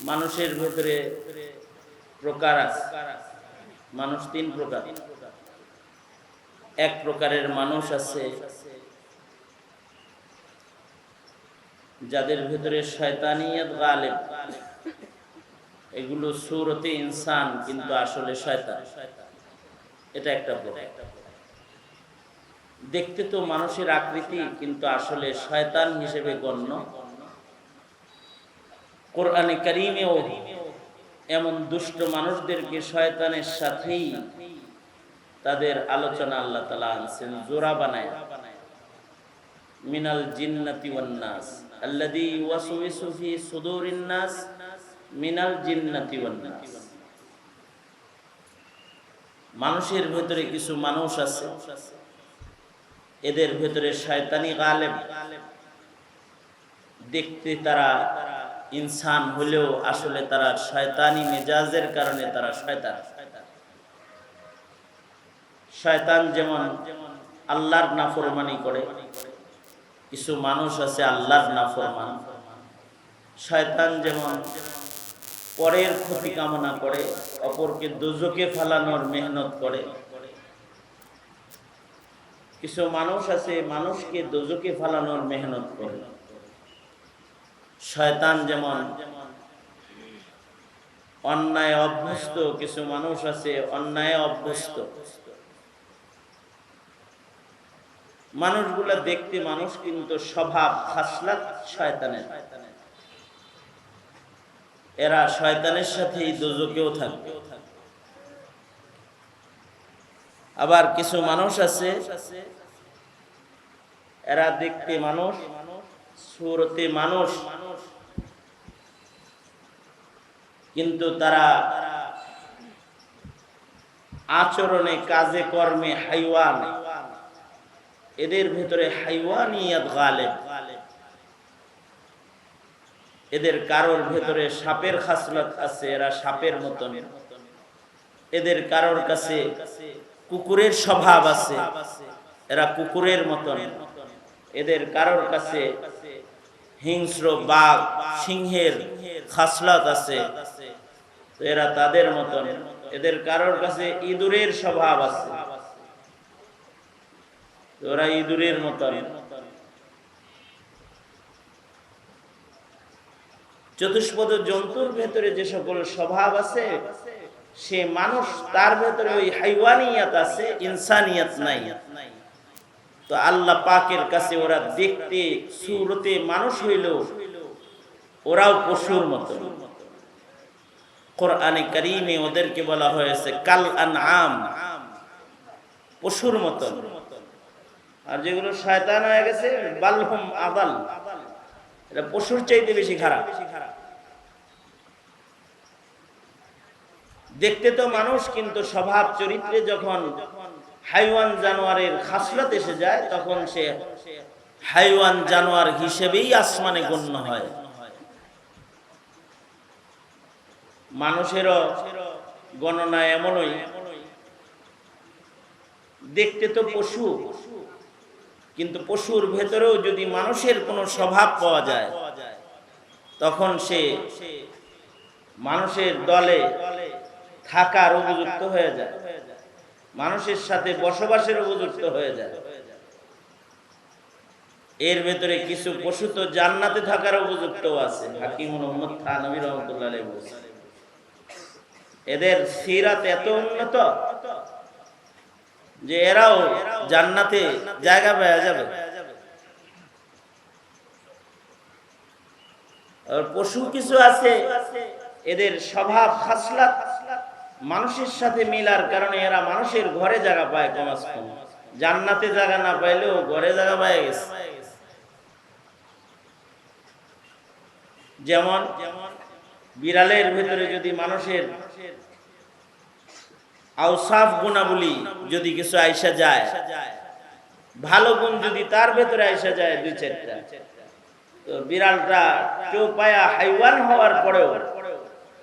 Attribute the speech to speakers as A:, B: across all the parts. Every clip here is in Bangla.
A: মানুষের ভেতরে প্রকার আছে। মানুষ তিন প্রকার। এক প্রকারের মানুষ আছে যাদের ভেতরে শয়তানিয়ত গালেব, এগুলো সূরতে ইনসান কিন্তু আসলে শয়তান। এটা একটা প্রকার। দেখতে তো মানুষের আকৃতি কিন্তু আসলে শয়তান হিসেবে গণ্য। কোরআনে কারীমেও এমন দুষ্ট মানুষদেরকে শয়তানের সাথেই তাদের আলোচনা আল্লাহ তাআলা আনছেন জোড়া বানায়। মিনাল জিন্নাতি ওয়ান নাস আল্লাযী ওয়াসওয়িসু ফি সুদুরিন নাস মিনাল জিন্নাতি ওয়ান নাস। মানুষের ভেতরে কিছু মানুষ আছে, এদের ভেতরে শয়তানি গালেব। দেখতে তারা ইনসান হলেও আসলে তারা শয়তানি মেজাজের কারণে তারা শয়তান। শয়তান যেমন আল্লাহর নাফরমানি করে, কিছু মানুষ আছে আল্লাহর নাফরমান। শয়তান যেমন পরের ক্ষতি কামনা করে, অপরকে দোজখে ফেলানোর মেহনত করে, কিছু মানুষ আছে মানুষকে দোজখে ফেলানোর মেহনত করে। শয়তান যেমন অন্যায় অভ্যস্ত, কিছু মানুষ আছে অন্যায় অভ্যস্ত। মানুষগুলা দেখতে মানুষ কিন্তু স্বভাব খাসলাত শয়তানের। এরা শয়তানের সাথেই দোজখেও থাকবে। আবার কিছু মানুষ আছে এরা দেখতে মানুষ, সুরতে মানুষ, কিন্তু তারা আচরণে কাজে কর্মে হাইওয়ান। এদের ভেতরে হাইওয়ানিয়াত গালেব। এদের কারোর ভেতরে সাপের খাসলত আছে, এরা সাপের মতন। এদের কারোর কাছে কুকুরের স্বভাব আছে, এরা কুকুরের মতন। এদের কারোর কাছে হিংস্র বাঘ সিংহের খাসলত আছে, তো এরা তাদের মতন। এদের কারোর কাছে ইঁদুরের স্বভাব আছে, তো ওরা ইঁদুরের মতন। চতুষ্পদ জন্তুর ভেতরে যে সকল স্বভাব আছে, সে মানুষ, তার ভেতরে ওই হাইওয়ানিয়াত আছে, ইনসানিয়াত নাই। তো আল্লাহ পাকের কাছে ওরা দেখতে সুরতে মানুষ হইল, ওরাও পশুর মতো। কোরআনে কারীমে ওদেরকে বলা হয়েছে কাল আনআম, পশুর মতো। আর যেগুলো শয়তান হয়ে গেছে বালহুম আদাল, এটা পশুর চাইতে বেশি খারাপ। দেখতে তো মানুষ কিন্তু স্বভাব চরিত্রে যখন হাইওয়ান জানোয়ারের খাসলত এসে যায়, তখন সে হাইওয়ান জানোয়ার হিসেবেই আসমানে গণ্য হয়। মানুষেরও গণনা এমনই, দেখতে তো পশু, কিন্তু পশুর ভেতরেও যদি মানুষের কোনো স্বভাব পাওয়া যায়, তখন সে মানুষের দলে থাকার উপযুক্ত হয়ে যায়, মানুষের সাথে বসবাসের উপযুক্ত হয়ে যায়। এর ভেতরে কিছু পশু তো জান্নাতে থাকার উপযুক্ত আছে। হাকিমুল উম্মত থানভী রাহমাতুল্লাহ আলাইহি বলেছেন, এদের সিরাত এত উন্নত যে এরাও জান্নাতে জায়গা পেয়ে যাবে। আর পশু কিছু আছে এদের স্বভাব খাসলাত মানুষের সাথে মিলার কারণে এরা মানুষের ঘরে জায়গা পায়, কমাস কম। জান্নাতে জায়গা না পাইলেও ঘরে জায়গা পায় গেছে। যেমন বিড়ালের ভেতরে যদি মানুষের আওসাফ গুণাবলী যদি কিছু আইসা যায়, ভালো গুণ যদি তার ভেতরে আইসা যায় দুই চারটা, তো বিড়ালটা চৌপায়া হাইওয়ান হওয়ার পরেও,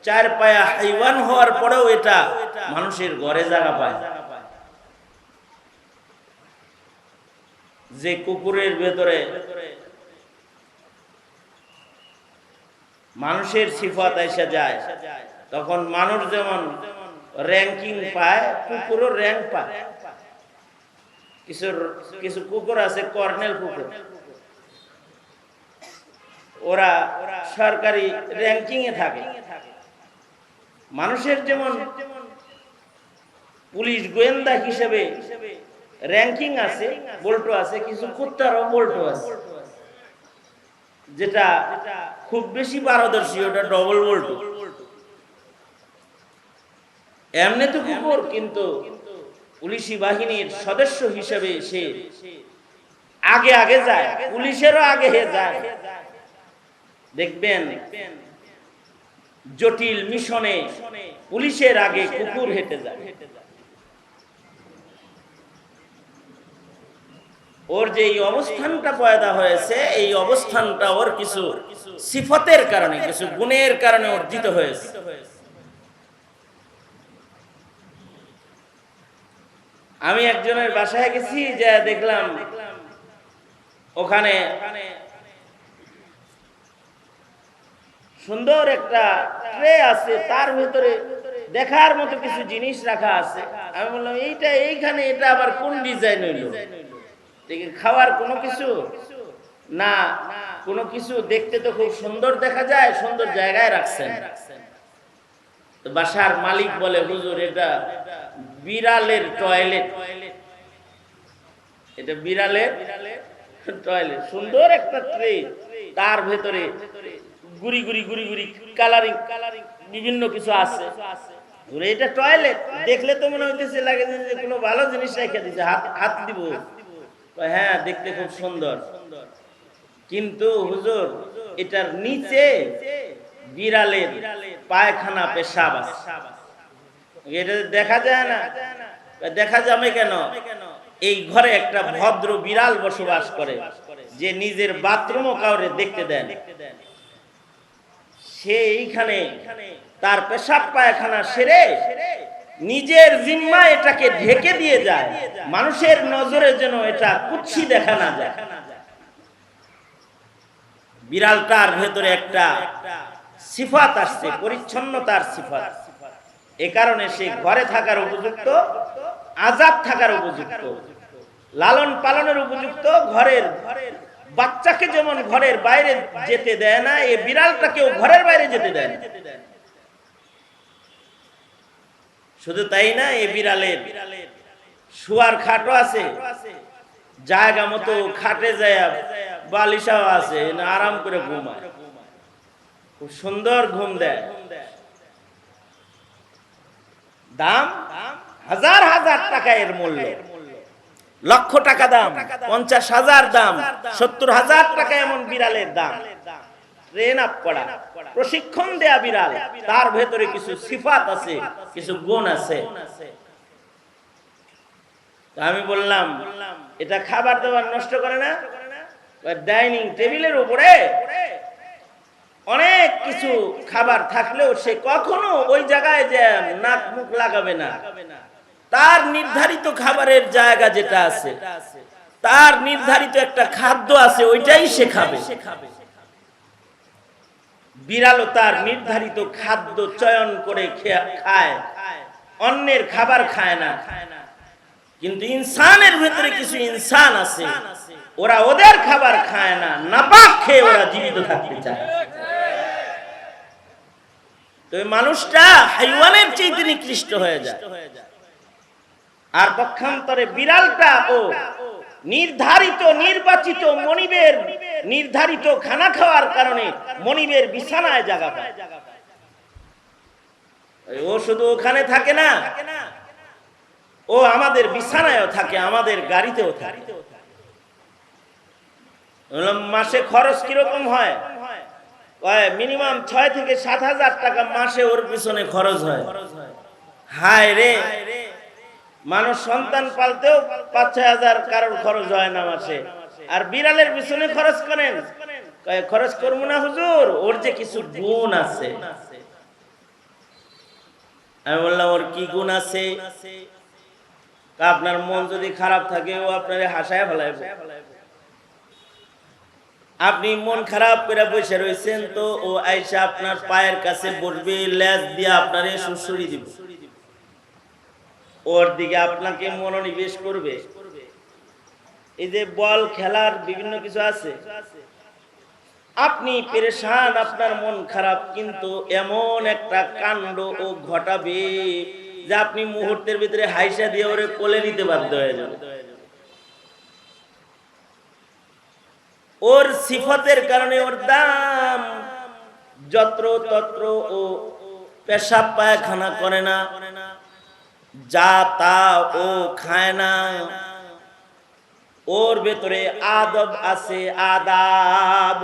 A: চার পায়া হাইওয়ান হওয়ার পরেও এটা মানুষের ঘরে জায়গা পায়। যে কুকুরের ভেতরে মানুষের সিফাত এসে যায়, তখন মানুষ যেমন র্যাঙ্কিং পায়, কুকুরও র্যাঙ্ক পায়। কিছু কিছু কুকুর আছে কর্নেল কুকুর, ওরা সরকারি র্যাঙ্কিং এ থাকে। মানুষের যেমন পুলিশ গোয়েন্দা হিসেবে র্যাঙ্কিং আছে, বল্টু আছে, কিছু কুত্তারও বল্টু আছে। যেটা খুব বেশি পারদর্শী ওটা ডবল বল্টু। এমনি তো কুকুর, কিন্তু পুলিশি বাহিনীর সদস্য হিসেবে সে আগে আগে যায়, পুলিশেরও আগে যায়। দেখবেন জটিল মিশনে পুলিশের আগে কুকুর হেঁটে যায়। ওর যে এই অবস্থানটা পয়দা হয়েছে, এই অবস্থানটা ওর কিছু সিফতের কারণে, কিছু গুণের কারণে অর্জিত হয়েছে। আমি একজনের বাসায় গেছি, যে দেখলাম ওখানে সুন্দর একটা ট্রে আছে, তার ভিতরে দেখার মতো কিছু জিনিস রাখা আছে। আমি বললাম এইটা এইখানে, এটা আবার কোন ডিজাইন হইল? খাওয়ার কোনো কিছু না, কোনো কিছু দেখতে তো খুব সুন্দর দেখা যায়, সুন্দর জায়গায় রাখছেন। তো বাসার মালিক বলে, হুজুর এটা বিড়ালের টয়লেট, এটা বিড়ালের টয়লেট। সুন্দর একটা ট্রে, তার ভেতরে গুড়ি গুড়ি গুড়ি গুড়ি কালারিং বিভিন্ন কিছু আছে। এটা টয়লেট, দেখলে তো মনে হইতেছে লাগে যে কোনো ভালো জিনিস রেখে দিছে, হাত দিব। হ্যাঁ, দেখতে খুব সুন্দর, কিন্তু হুজুর এটার নিচে বিড়ালের পায়খানা পেশাব আছে। এটা দেখা যায় না। দেখা যাবে কেন? এই ঘরে একটা ভদ্র বিড়াল বসবাস করে, যে নিজের বাথরুমও কাউরে দেখতে দেন। সে এইখানে তার পেশাব পায়খানা সেরে নিজের জিম্মা এটাকে ঢেকে দিয়ে যায়, মানুষের নজরে যেন এটা কুৎসি দেখা না যায়। বিড়ালটার ভেতরে একটা সিফাত আসছে, পরিচ্ছন্নতার সিফাত। এ কারণে সে ঘরে থাকার উপযুক্ত, আজাদ থাকার উপযুক্ত, লালন পালনের উপযুক্ত। ঘরের বাচ্চাকে যেমন ঘরের বাইরে যেতে দেয় না, এই বিড়ালটাকেও ঘরের বাইরে যেতে দেয় না। শুধু তাই না, এই বিড়ালের শোয়ার খাটও আছে, জায়গা মতো খাটে যায়, বালিশাও আছে, আরাম করে ঘুমায়, খুব সুন্দর ঘুম দেয়। দাম হাজার হাজার টাকা এর মূল্য, লক্ষ টাকা দাম, 50,000 দাম, 70,000 টাকা এমন বিড়ালের দাম। ট্রেন আপ করা, প্রশিক্ষণ দেয়া বিড়াল, তার ভেতরে কিছু সিফাত আছে, কিছু গুণ আছে। আমি বললাম এটা খাবার দাবার নষ্ট করে না? ডাইনিং টেবিলের উপরে অনেক কিছু খাবার থাকলেও সে কখনো ওই জায়গায় যে নাক মুখ লাগাবে না। তার নির্ধারিত খাবারের জায়গা যেটা আছে, তার নির্ধারিত একটা খাদ্য আছে, ওইটাই সে খাবে। বিড়ালও তার নির্ধারিত খাদ্য চয়ন করে খায়, অন্যের খাবার খায় না। কিন্তু ইনসানের ভেতরে কিছু ইনসান আছে, ওরা ওদের খাবার খায় না, নাপাক খেয়ে ওরা জীবিত থাকতে চায়। তো মানুষটা হাইওয়ানের চেয়ে নিকৃষ্ট হয়ে যায়। আর পক্ষান্তরে বিড়ালটা ও নির্ধারিত নির্বাচিত মনিবের নির্ধারিত খানা খাওয়ার কারণে মনিবের বিছানায় জায়গা পায়। ও শুধু ওখানে থাকে না, ও আমাদের বিছানায়ও থাকে, আমাদের গাড়িতেও থাকে। মাসে খরচ কিরকম হয়? মিনিমাম 6 থেকে 7,000 টাকা মাসে ওর পিছনে খরচ হয়। হায় রে, মানুষ সন্তান পালতেও 5-6 হাজার কারোর খরচ হয় না মাসে, আর বিড়ালের পিছনে খরচ করেন? খরচ করবো না হুজুর, ওর যে কিছু গুণ আছে। আমি বললাম ওর কি গুণ আছে? আপনার মন যদি খারাপ থাকে, ও আপনারে হাসায় ফেলাইবে। আপনি মন খারাপ করে বসে রয়েছেন, তো ও আইসা আপনার পায়ের কাছে বসবে, লেজ দিয়ে আপনারে সুড়সুড়ি দিব, ওর দিকে আপনাকে মনোনিবেশ করবে। এই যে বল খেলার বিভিন্ন কিছু আছে, আপনি পেরেশান, আপনার মন খারাপ, কিন্তু এমন একটা কাণ্ড ও ঘটাবে যে আপনি মুহূর্তের ভিতরে হাইসা দিয়ে ওরে কোলে নিতে বাধ্য হয়ে যাবে। ওর সিফতের কারণে ওর দাম, যত্র তত্র ও পেশাব পায়খানা করে না, যা তা ও খায় না, ওর ভেতরে আদব আছে, আদাব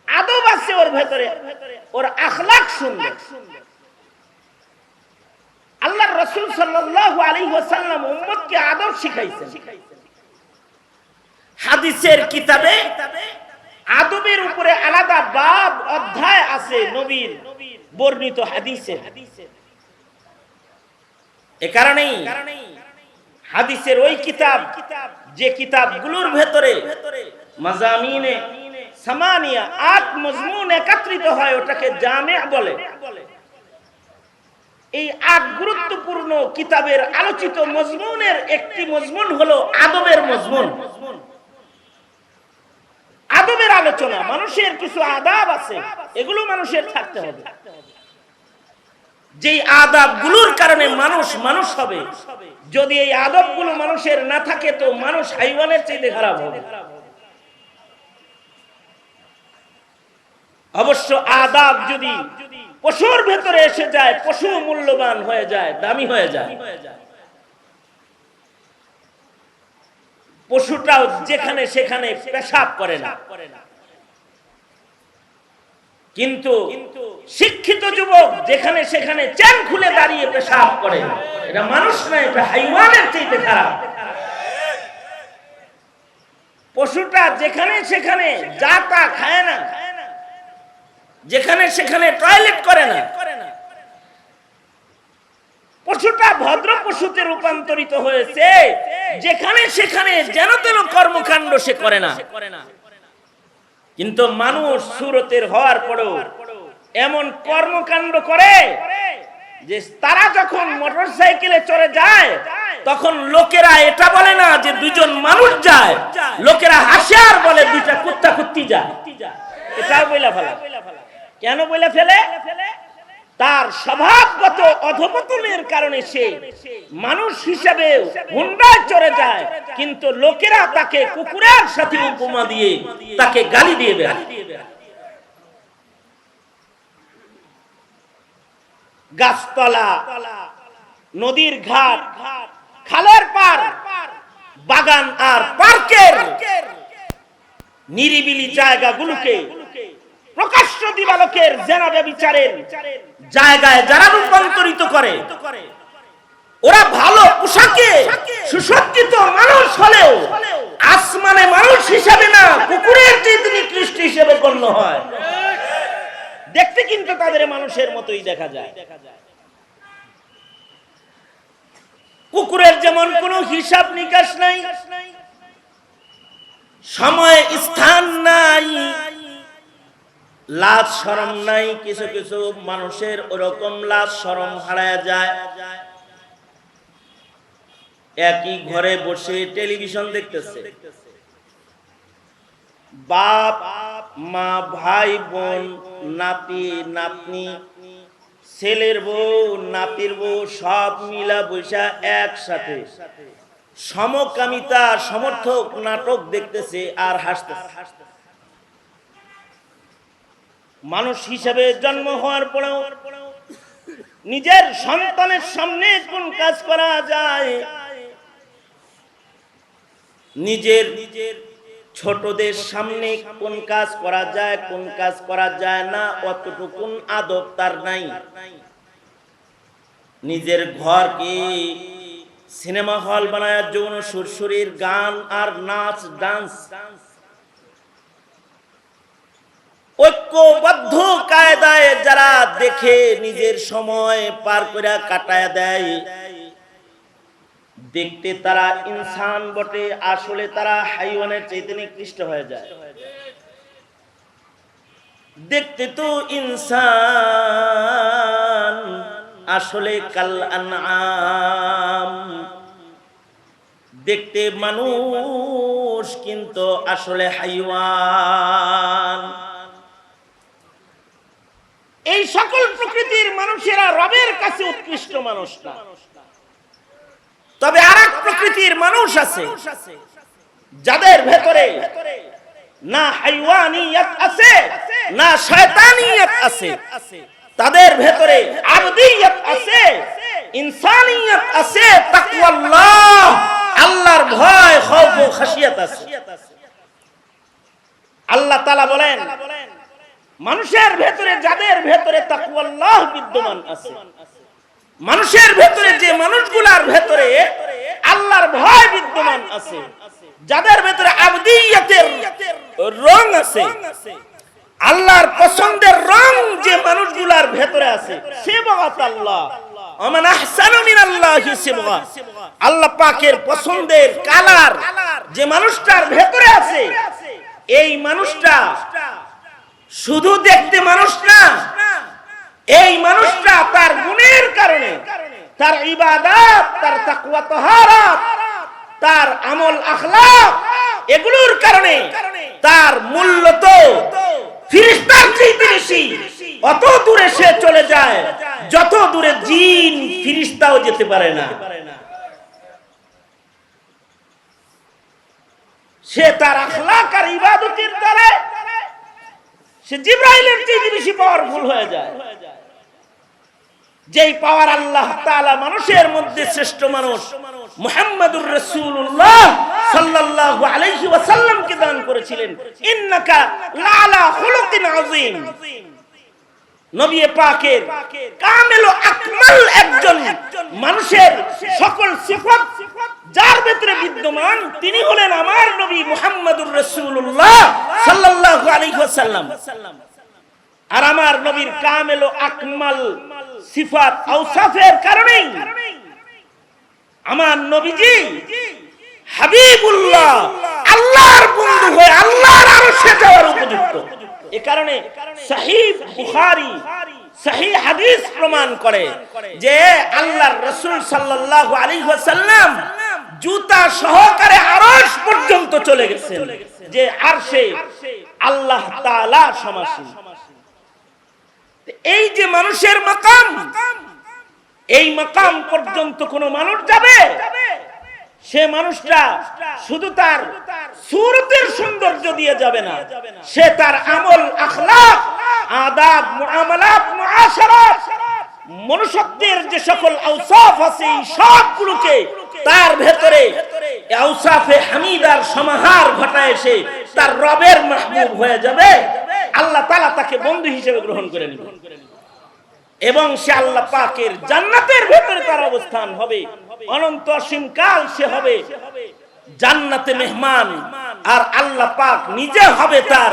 A: আদব আছে ওর ভেতরে, ওর আখলাক সুন্দর। আল্লাহর রাসূল সাল্লাল্লাহু আলাইহি ওয়াসাল্লাম উম্মতকে আদব শিখাইছেন। হাদিসের কিতাবে আদবের উপরে আলাদা বাব অধ্যায় আছে নবীর বর্ণিত হাদিসে। এ কারণেই হাদিসের ওই কিতাব, যে কিতাবগুলোর ভেতরে মাজামিনে সামানিয়া ৮ মজমুন একত্রিত হয়, ওটাকে জামে বলে। এই ৮ গুরুত্বপূর্ণ কিতাবের আলোচিত মজমুনের একটি মজমুন হলো আদবের মজমুন। আদবের আলোচনা, মানুষের কিছু আদাব আছে, এগুলো মানুষের থাকতে হবে। যেই আদাবগুলোর কারণে মানুষ মানুষ হবে, যদি এই আদবগুলো মানুষের না থাকে তো মানুষ হাইওয়ানের চাইতে খারাপ হবে। অবশ্য আদাব যদি পশুর ভেতরে এসে যায়, পশু মূল্যবান হয়ে যায়, দামি হয়ে যায়। পশুটাও যেখানে সেখানে পেশাব করে না, কিন্তু শিক্ষিত যুবক যেখানে সেখানে চেন খুলে দাঁড়িয়ে পেশাব করে, এটা মানুষ না, এটা হাইওয়ানের চাইতে খারাপ। পশুটা যেখানে সেখানে যা তা খায় না, যেখানে সেখানে টয়লেট করে না, পশুটা ভদ্র পশুতে রূপান্তরিত হয়েছে, যেখানে সেখানে যেন তেন কর্মকাণ্ড সে করে না। কিন্তু মানুষ সুরতের হওয়ার পরেও এমন কর্মকাণ্ড করে যে তারা যখন মোটরসাইকেলে চড়ে যায়, তখন লোকেরা এটা বলে না যে দুজন মানুষ যায়, লোকেরা হাসে আর বলে দুইটা কুত্তা কুত্তি যায়। এটাও বইলা ফেলা। কেন বইলা ফেলে? তার স্বভাবগত অধপতনের কারণে সে মানুষ হিসেবে হুন্ডায় চড়ে যায়, কিন্তু লোকেরা তাকে কুকুরের সাথে উপমা দিয়ে তাকে গালি দিয়ে বেড়ায়। গাছতলা, নদীর ঘাট, খালের পার, বাগান আর পার্কের নিরিবিলি জায়গাগুলোকে প্রকাশ্য দিবালোকের জেনা ব্যভিচারের জায়গায় যারা রূপান্তরিত করে, ওরা ভালো পোশাকে সুসজ্জিত মানুষ হলেও আসমানে মানুষ হিসাবে না, কুকুরের চেয়ে নিকৃষ্ট হিসেবে গণ্য হয়। দেখতে কিন্তু তাদের মানুষের মতোই দেখা যায়। কুকুরের যেমন কোনো হিসাব নিকাশ নাই, সময় স্থান নাই, লাজ শরম নাই, কিছু কিছু মানুষের ওরকম লাজ শরম হারায় যায়। একই ঘরে বসে টেলিভিশন দেখতেছে, বাপ মা ভাই বোন নাতি নাতনি, ছেলের বউ নাতির বউ সব মিলা বৈশা একসাথে সমকামিতা সমর্থক নাটক দেখতেছে আর হাসতেছে। মানুষ হিসেবে জন্ম হওয়ার পরেও নিজের সন্তানের সামনে কোন কাজ করা যায়, নিজের ছোটদের সামনে কোন কাজ করা যায়, কোন কাজ করা যায় না, অতটুকুন আদব তার নাই। নিজের ঘরকে সিনেমা হল বানায় যৌন সুরসুরির গান আর নাচ ডান্স, ঐক্যবদ্ধ কায়দায় যারা দেখে নিজের সময় পার করে কাটায় দেয়, দেখতে তারা ইনসান বটে, আসলে তারা হাইওয়ানের চাইতে নিকৃষ্ট হয়ে যায়। দেখতে তো ইনসান আসলে কাল আনআম, দেখতে মানুষ কিন্তু আসলে হাইওয়ান। এই সকল প্রকৃতির মানুষেরা রবের কাছে উৎকৃষ্ট মানুষ না। তবে আরেক প্রকৃতির মানুষ আছে যাদের ভেতরে না হাইওয়ানিয়ত আছে না শয়তানিয়ত আছে, তাদের ভেতরে আবদিয়ত আছে, ইনসানিয়ত আছে, তাকওয়াল্লাহ আল্লাহর ভয় খৌফ ও খাশিয়াত আছে। আল্লাহ তাআলা বলেন মানুষের ভেতরে যাদের ভেতরে তাকওয়াল্লাহ বিদ্যমান আছে, মানুষের ভেতরে যে মানুষগুলার ভেতরে আল্লাহর ভয় বিদ্যমান আছে, যাদের ভেতরে আবদিয়তের রং আছে, আল্লাহর পছন্দের রং যে মানুষগুলার ভেতরে আছে, সিবগাত আল্লাহ ওমান আহসানু মিনাল্লাহি সিবগা, আল্লাহ পাকের পছন্দের কালার যে মানুষটার ভেতরে আছে, এই মানুষটা শুধু দেখতে মানুষ না, এই মানুষটা তার গুণের কারণে, তার ইবাদত, তার তাকওয়া তাহারাত, তার আমল আখলাক, এগুলোর কারণে তার মূল্য তো ফেরেশতার চেয়ে বেশি। অত দূরে সে চলে যায় যত দূরে জিন ফেরেশতাও যেতে পারে না। সে তার আখলাক আর ইবাদতের দ্বারা সে জিবরাইলের চেয়ে বেশি পাওয়ারফুল হয়ে যায়। যেই পাওয়ার আল্লাহ তাআলা মানুষের মধ্যে শ্রেষ্ঠ মানুষ মুহাম্মদুর রাসূলুল্লাহ সাল্লাল্লাহু আলাইহি ওয়াসাল্লামকে দান করেছিলেন, ইন্নাকা লাআলা খুলুকিন আযীম। নবী পাকের কামেল ও আকমাল একজন মানুষের সকল সিফাত যার ভেতরে বিদ্যমান, তিনি হলেন আমার নবী মুহাম্মদুর রাসূলুল্লাহ সাল্লাল্লাহু আলাইহি ওয়াসাল্লাম। আর আমার নবীর কামেল ও আকমাল সিফাত আওসাফের কারণেই আমার নবীজি হাবিবুল্লাহ, আল্লাহর বন্ধু হয়ে আল্লাহর আরশে যাওয়ার উপযুক্ত। এ কারণে সহিহ বুখারী সহিহ হাদিস প্রমাণ করে যে আল্লাহর রাসূল সাল্লাল্লাহু আলাইহি ওয়াসাল্লাম জুতা সহকারে আরশ পর্যন্ত চলে গেছেন, যে আরশে আল্লাহ তাআলা সমাসীন। এই যে মানুষের মাকাম, এই মাকাম পর্যন্ত কোন মানুষ যাবে, সে মানুষটা শুধু তার সূরতের সৌন্দর্য দিয়ে যাবে না, সে তার আমল আখলাক আদাব মুআমালাত মুআশারাত মনুষ্যত্বের যে সকল আওসাফ আছে সবগুলোকে তার ভেতরে আওসাফে হামিদার সমাহার ঘটায় সে তার রবের মাহবুব হয়ে যাবে। আল্লাহ তাআলা তাকে বন্ধু হিসেবে গ্রহণ করে নেবেন এবং সে আল্লাহ পাকের জান্নাতের ভেতরে তার অবস্থান হবে, অনন্ত অসীম কাল সে হবে জান্নাতে মেহমান, আর আল্লাহ পাক নিজে হবে তার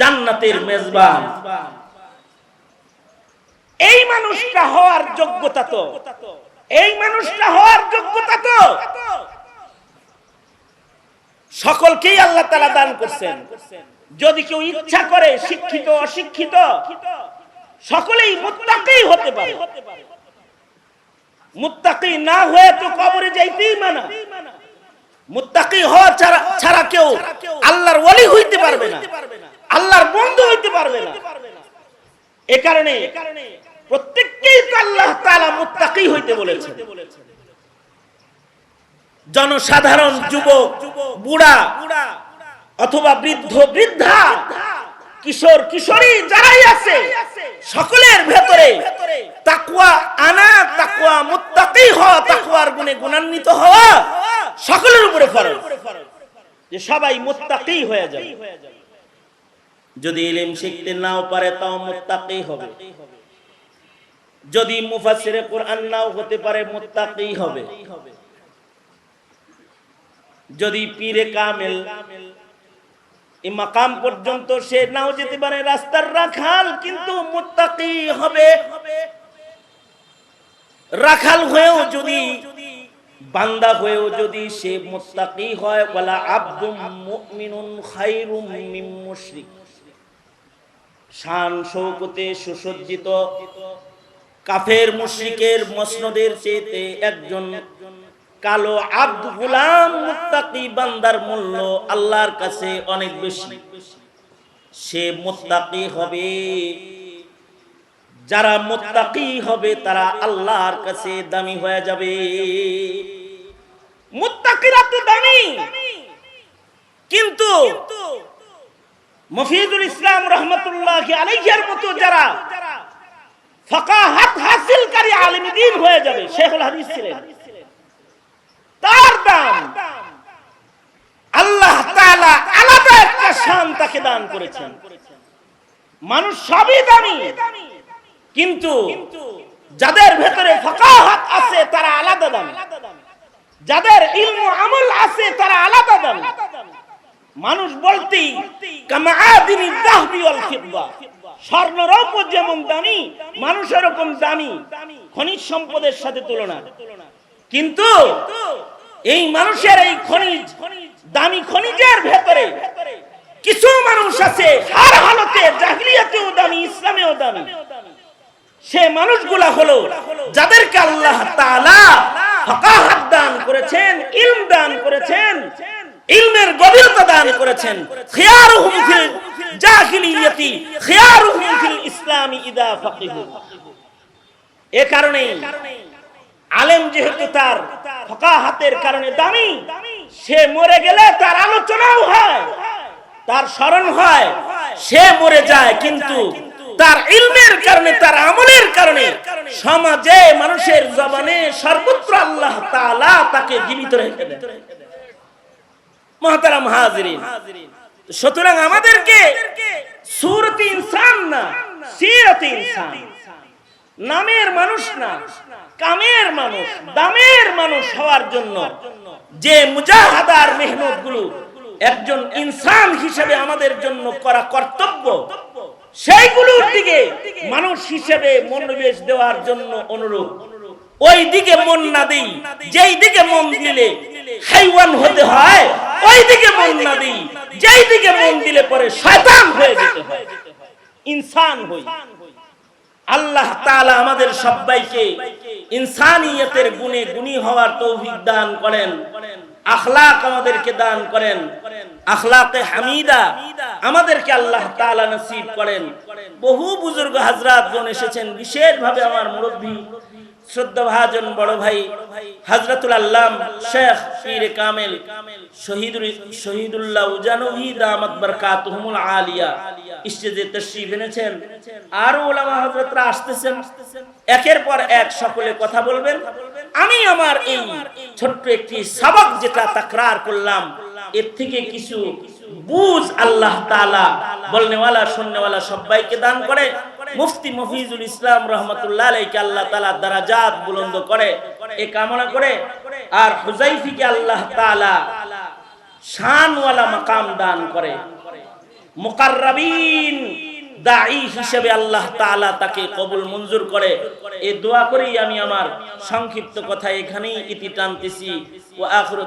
A: জান্নাতের মেজবান। এই মানুষটা হওয়ার যোগ্যতা তো, এই মানুষটা হওয়ার যোগ্যতা তো সকলকেই আল্লাহ তাআলা দান করছেন। যদি কেউ ইচ্ছা করে শিক্ষিত অশিক্ষিত সকলেই মুত্তাকি হতে পারে, মুত্তাকি না হয়ে তো কবরে যাইতেই মানা। মুত্তাকি হওয়া ছাড়া কেউ আল্লাহর ওলি হইতে পারবে না, আল্লাহর বন্ধু হইতে পারবে না। এ কারণে প্রত্যেককেই তো আল্লাহ তাআলা মুত্তাকি হইতে বলেছেন। জনসাধারণ, যুবক, বুড়া অথবা বৃদ্ধ বৃদ্ধা, কিশোর কিশোরী যারাই আছে সকলের ভেতরে তাকওয়া আনা, তাকওয়া মুত্তাকি হওয়া, তাকওয়ার গুণে গুণান্বিত হওয়া সকলের উপরে ফরজ, যে সবাই মুত্তাকি হয়ে যাবে। যদি ইলম শিখতে নাও পারে তাও মুত্তাকি হবে, যদি মুফাসসিরে কোরআন নাও হতে পারে মুত্তাকি হবে, যদি পীরে কামেল এই মাকাম পর্যন্ত সে নাও যেতে পারে, রাস্তার রাখাল, কিন্তু মুত্তাকি হবে। রাখাল হয়েও যদি, বান্দা হয়েও যদি সে মুত্তাকি হয়, ওয়ালা আবদুম মুমিনুন খায়রুম মিন মুশরিক, শান শৌকতে সুসজ্জিত কাফের মুশরিকের মসনদের চেয়ে একজন কালো আব্দ গোলাম মুত্তাকি বান্দার মূল্য আল্লাহর কাছে অনেক বেশি। সে মুত্তাকি হবে, যারা মুত্তাকি হবে তারা আল্লাহর কাছে দামি হয়ে যাবে। মুত্তাকিরা তো দামি, কিন্তু মুফিদুল ইসলাম রাহমাতুল্লাহি আলাইহির মতো যারা ফাকাহাত হাসিলকারী আলেম দ্বীন হয়ে যাবে, শেখুল হাদিস ছিলেন, তার দাম আল্লাহ তাআলা আলাদা একটা শান তাকে দান করেছেন। মানুষ সবই দামি, কিন্তু যাদের ভেতরে ফাকাহাত আছে তারা আলাদা দামি, যাদের ইলম আমল আছে তারা আলাদা দামি। মানুষ বলতেই কামাআদিনি যাহবি ওয়াল ফিদ্দা, স্বর্ণ রৌপ্য যেমন দামি, মানুষ এরকম দামি, খনিজ সম্পদের সাথে তুলনা। কিন্তু এই মানুষের এই খনিজ, দামি খনিজের ভেতরে কিছু মানুষ আছে হার হালতে, জাহিলিয়াতেও দামি, ইসলামেও দামি। সে মানুষগুলা হলো যাদেরকে আল্লাহ তাআলা ফাকাহাত দান করেছেন, ইলম দান করেছেন, ইলমের গভীরতা দান করেছেন। খিয়ারুহুম ফিল জাহিলিয়াতি খিয়ারুহুম ফিল ইসলামি ইদা ফাকিহু। এ কারণে আলেম যেহেতু তার ফাকাহাতের কারণে দামি, সে মরে গেলে তার আলোচনাও হয়, তার স্মরণ হয়, সে মরে যায়, কিন্তু তার ইলমের কারণে, তার আমলের কারণে সমাজে মানুষের জবানে সর্বত্র আল্লাহ তাআলা তাকে জীবিত রেখে দেন। মুহতারাম হাজিরিন, সুতরাং আমাদেরকে সূরতে ইনসান না, সিরাতে ইনসান, নামের মানুষ না, কামের মানুষ, দামের মানুষ হওয়ার জন্য যে মুজাহাদার মেহনত গুলো একজন ইনসান হিসেবে আমাদের জন্য করা কর্তব্য, সেইগুলোর দিকে মানুষ হিসেবে মনোনিবেশ দেওয়ার জন্য অনুরোধ। ওই দিকে মন না দেই, যেই দিকে মন দিলে হাইওয়ান হতে হয়, ওই দিকে মন না দেই, যেই দিকে মন দিলে পরে শয়তান হয়ে যেতে হয়, ইনসান হই। আল্লাহ তাআলা আমাদের সবাইকে ইনসানিয়তের গুণে গুণী হওয়ার তৌফিক দান করেন, আখলাক আমাদেরকে দান করেন, আখলাকে হামিদা আমাদেরকে আল্লাহ তাআলা নসিব করেন। বহু বুজুর্গ হযরতগণ এসেছেন, বিশেষভাবে আমার মুরব্বী শ্রদ্ধাভাজন বড় ভাই হযরতুল আল্লাম শেখ পীর কামেল শহীদুল্লাহ উজানবী দামাত বরকাতুহুমুল আলিয়া স্টেজে তশরিফ এনেছেন। আরো উলামা হযরতরা আসতেছেন, একের পর এক সকলে কথা বলবেন। আমি আমার এই ছোট্ট একটি সবক যেটা তাকরার করলাম, এর থেকে কিছু বুঝ আল্লাহ তাআলা বলনেওয়ালা শুননেওয়ালা সবাইকে দান করে। মুফতি মফিজুল ইসলাম রহমাতুল্লাহ আলাইহি আল্লাহ তাআলা দারাজাত বুলন্দ করে এই কামনা করে। আর হুযাইফিকে আল্লাহ তাআলা শানওয়ালা মাকাম দান করে, মুকাররাবিন দাঈ হিসেবে আল্লাহ তাআলা তাকে কবুল মঞ্জুর করে। এই দোয়া করেই আমি আমার সংক্ষিপ্ত কথা এখানেই ইতি টানতেছি। ওয়া আখিরু